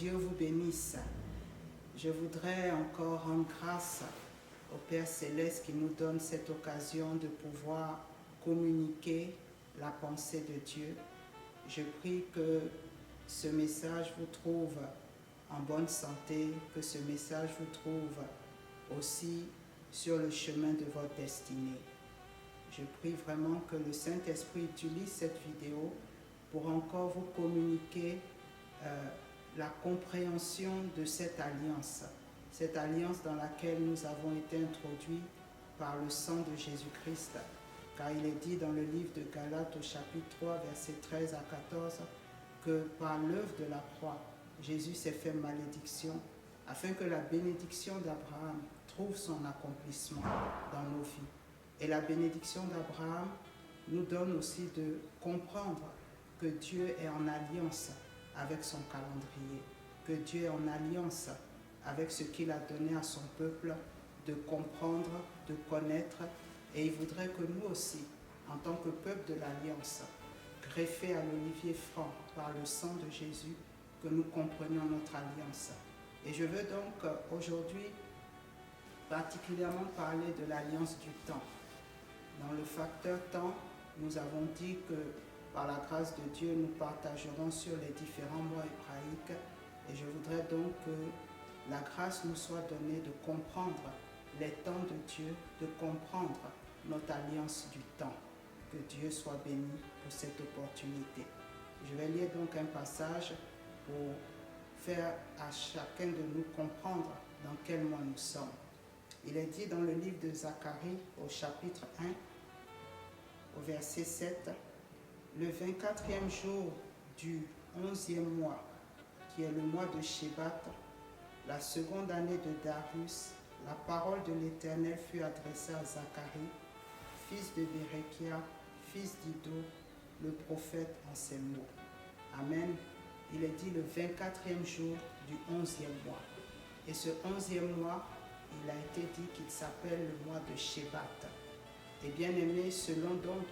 Dieu vous bénisse. Je voudrais encore rendre grâce au Père Céleste qui nous donne cette occasion de pouvoir communiquer la pensée de Dieu. Je prie que ce message vous trouve en bonne santé, que ce message vous trouve aussi sur le chemin de votre destinée. Je prie vraiment que le Saint-Esprit utilise cette vidéo pour encore vous communiquer la compréhension de cette alliance dans laquelle nous avons été introduits par le sang de Jésus-Christ. Car il est dit dans le livre de Galates au chapitre 3, versets 13 à 14, que par l'œuvre de la croix, Jésus s'est fait malédiction, afin que la bénédiction d'Abraham trouve son accomplissement dans nos vies. Et la bénédiction d'Abraham nous donne aussi de comprendre que Dieu est en alliance avec son calendrier, que Dieu est en alliance avec ce qu'il a donné à son peuple de comprendre, de connaître, et il voudrait que nous aussi, en tant que peuple de l'Alliance, greffé à l'olivier franc par le sang de Jésus, que nous comprenions notre alliance. Et je veux donc aujourd'hui particulièrement parler de l'alliance du temps. Dans le facteur temps, nous avons dit que par la grâce de Dieu, nous partagerons sur les différents mois hébraïques. Et je voudrais donc que la grâce nous soit donnée de comprendre les temps de Dieu, de comprendre notre alliance du temps. Que Dieu soit béni pour cette opportunité. Je vais lire donc un passage pour faire à chacun de nous comprendre dans quel mois nous sommes. Il est dit dans le livre de Zacharie au chapitre 1, au verset 7, « Le 24e jour du 11e mois, qui est le mois de Shebat, la seconde année de Darius, la parole de l'Éternel fut adressée à Zacharie, fils de Bérekia, fils d'Ido, le prophète en ces mots. » Amen. Il est dit le 24e jour du 11e mois. Et ce 11e mois, il a été dit qu'il s'appelle le mois de Shebat. Et bien aimé, selon donc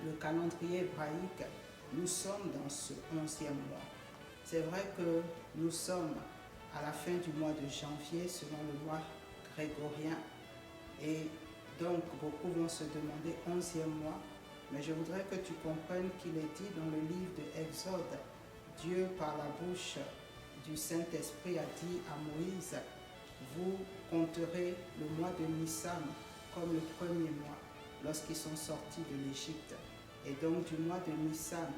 le calendrier hébraïque, nous sommes dans ce 11e mois. C'est vrai que nous sommes à la fin du mois de janvier, selon le mois grégorien. Et donc, beaucoup vont se demander 11e mois. Mais je voudrais que tu comprennes qu'il est dit dans le livre de Exode, Dieu, par la bouche du Saint-Esprit, a dit à Moïse, vous compterez le mois de Nissan comme le premier mois, lorsqu'ils sont sortis de l'Égypte. Et donc du mois de Nissan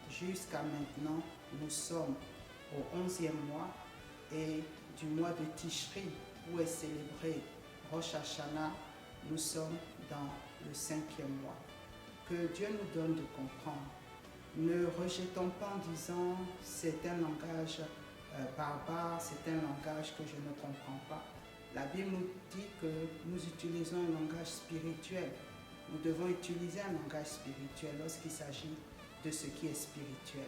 jusqu'à maintenant, nous sommes au 11e mois, et du mois de Tishri, où est célébré Rosh Hashanah, nous sommes dans le 5e mois. Que Dieu nous donne de comprendre. Ne rejetons pas en disant c'est un langage barbare, c'est un langage que je ne comprends pas. La Bible nous dit que nous utilisons un langage spirituel. Nous devons utiliser un langage spirituel lorsqu'il s'agit de ce qui est spirituel.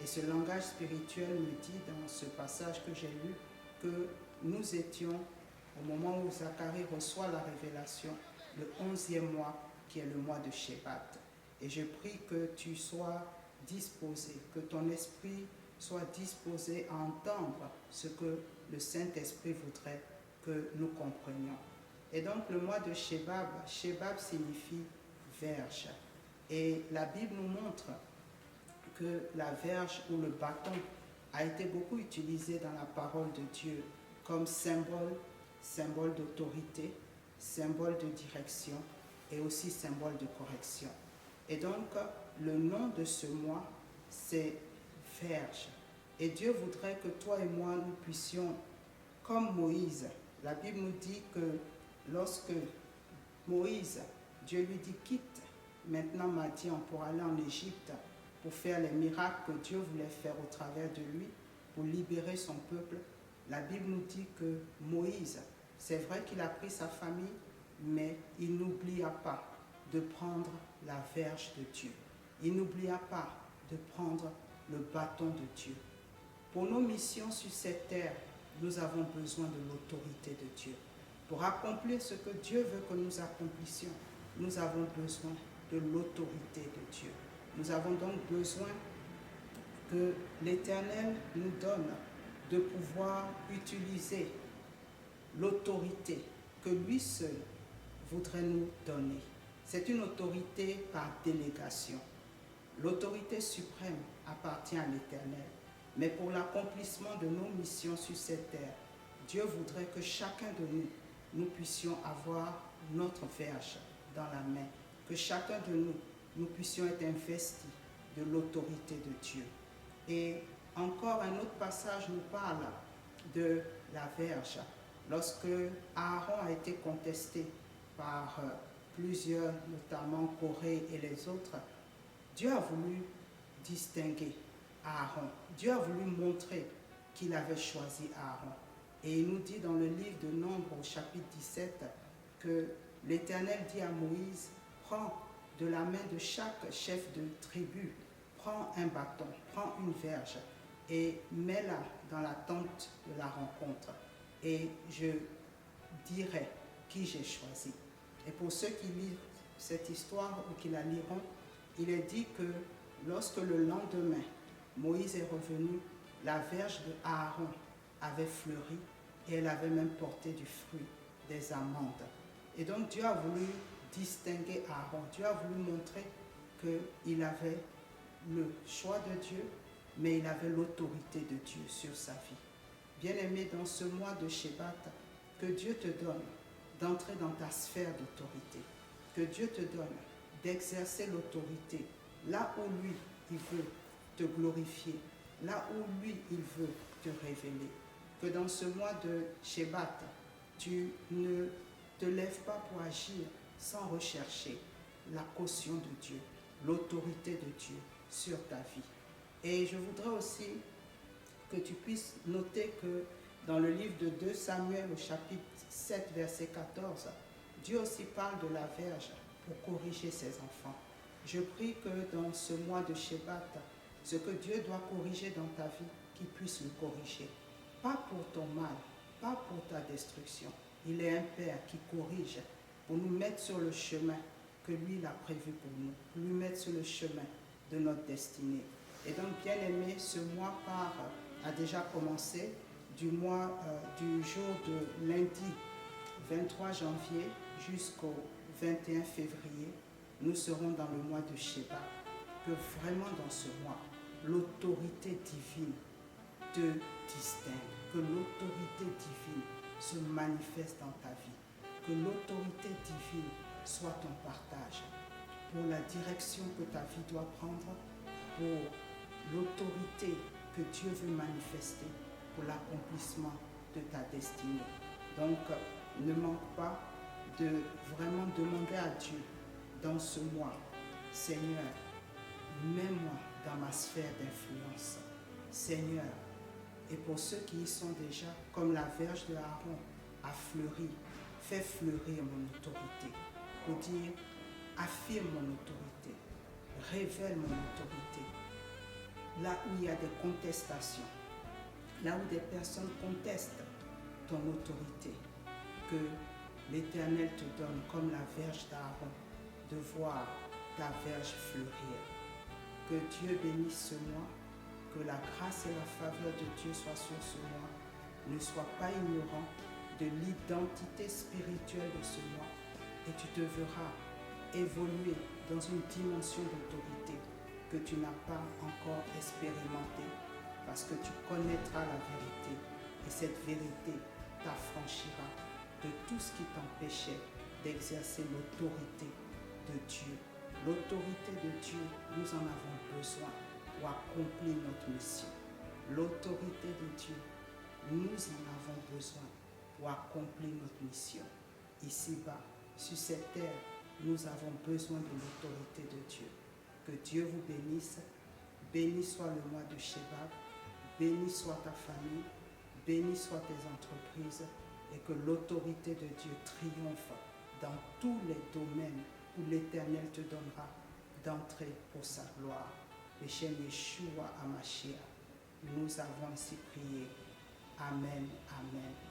Et ce langage spirituel me dit dans ce passage que j'ai lu que nous étions, au moment où Zacharie reçoit la révélation, le 11e mois qui est le mois de Shebat. Et je prie que tu sois disposé, que ton esprit soit disposé à entendre ce que le Saint-Esprit voudrait que nous comprenions. Et donc le mois de Shebab, Shebab signifie verge. Et la Bible nous montre que la verge ou le bâton a été beaucoup utilisé dans la parole de Dieu comme symbole d'autorité, symbole de direction et aussi symbole de correction. Et donc, le nom de ce mois, c'est verge. Et Dieu voudrait que toi et moi, nous puissions, comme Moïse, la Bible nous dit que lorsque Moïse, Dieu lui dit, quitte maintenant Madian pour aller en Égypte, pour faire les miracles que Dieu voulait faire au travers de lui, pour libérer son peuple, la Bible nous dit que Moïse, c'est vrai qu'il a pris sa famille, mais il n'oublia pas de prendre la verge de Dieu. Il n'oublia pas de prendre le bâton de Dieu. Pour nos missions sur cette terre, nous avons besoin de l'autorité de Dieu. Pour accomplir ce que Dieu veut que nous accomplissions, nous avons besoin de l'autorité de Dieu. Nous avons donc besoin que l'Éternel nous donne de pouvoir utiliser l'autorité que lui seul voudrait nous donner. C'est une autorité par délégation. L'autorité suprême appartient à l'Éternel. Mais pour l'accomplissement de nos missions sur cette terre, Dieu voudrait que chacun de nous, nous puissions avoir notre verge dans la main. Que chacun de nous, nous puissions être investis de l'autorité de Dieu. Et encore un autre passage nous parle de la verge. Lorsque Aaron a été contesté par plusieurs, notamment Corée et les autres, Dieu a voulu distinguer Aaron. Dieu a voulu montrer qu'il avait choisi Aaron. Et il nous dit dans le livre de Nombres au chapitre 17 que l'Éternel dit à Moïse, prends de la main de chaque chef de tribu, prends un bâton, prends une verge et mets-la dans la tente de la rencontre. Et je dirai qui j'ai choisi. Et pour ceux qui lisent cette histoire ou qui la liront, il est dit que lorsque le lendemain, Moïse est revenu, la verge de Aaron avait fleuri et elle avait même porté du fruit, des amandes. Et donc Dieu a voulu distinguer Aaron. Dieu a voulu montrer qu'il avait le choix de Dieu, mais il avait l'autorité de Dieu sur sa vie. Bien-aimé, dans ce mois de Shebat, que Dieu te donne d'entrer dans ta sphère d'autorité. Que Dieu te donne d'exercer l'autorité là où lui, il veut te glorifier, là où lui, il veut te révéler. Que dans ce mois de Shebat, tu ne te lèves pas pour agir sans rechercher la caution de Dieu, l'autorité de Dieu sur ta vie. Et je voudrais aussi que tu puisses noter que dans le livre de 2 Samuel au chapitre 7, verset 14, Dieu aussi parle de la verge pour corriger ses enfants. Je prie que dans ce mois de Shebat, ce que Dieu doit corriger dans ta vie, qu'il puisse le corriger. Pas pour ton mal, pas pour ta destruction. Il est un Père qui corrige pour nous mettre sur le chemin que lui il a prévu pour nous, pour nous mettre sur le chemin de notre destinée. Et donc, bien aimé, ce mois a déjà commencé du jour de lundi 23 janvier jusqu'au 21 février. Nous serons dans le mois de Shebat. Que vraiment dans ce mois, l'autorité divine te distingue, que l'autorité divine se manifeste dans ta vie, que l'autorité divine soit ton partage pour la direction que ta vie doit prendre, pour l'autorité que Dieu veut manifester pour l'accomplissement de ta destinée. Donc, ne manque pas de vraiment demander à Dieu dans ce mois, Seigneur, mets-moi dans ma sphère d'influence. Seigneur, et pour ceux qui y sont déjà, comme la verge de Aaron a fleuri, fais fleurir mon autorité. Pour dire, affirme mon autorité, révèle mon autorité. Là où il y a des contestations, là où des personnes contestent ton autorité, que l'Éternel te donne, comme la verge d'Aaron, de voir ta verge fleurir. Que Dieu bénisse ce mois, que la grâce et la faveur de Dieu soient sur ce mois. Ne sois pas ignorant de l'identité spirituelle de ce mois et tu te verras évoluer dans une dimension d'autorité que tu n'as pas encore expérimentée parce que tu connaîtras la vérité et cette vérité t'affranchira de tout ce qui t'empêchait d'exercer l'autorité de Dieu. L'autorité de Dieu, nous en avons besoin pour accomplir notre mission. L'autorité de Dieu, nous en avons besoin pour accomplir notre mission. Ici-bas, sur cette terre, nous avons besoin de l'autorité de Dieu. Que Dieu vous bénisse. Béni soit le mois de Shebat. Béni soit ta famille. Béni soit tes entreprises. Et que l'autorité de Dieu triomphe dans tous les domaines où l'Éternel te donnera d'entrer pour sa gloire. Le Shem Yeshua HaMashiach, nous avons ainsi prié. Amen, amen.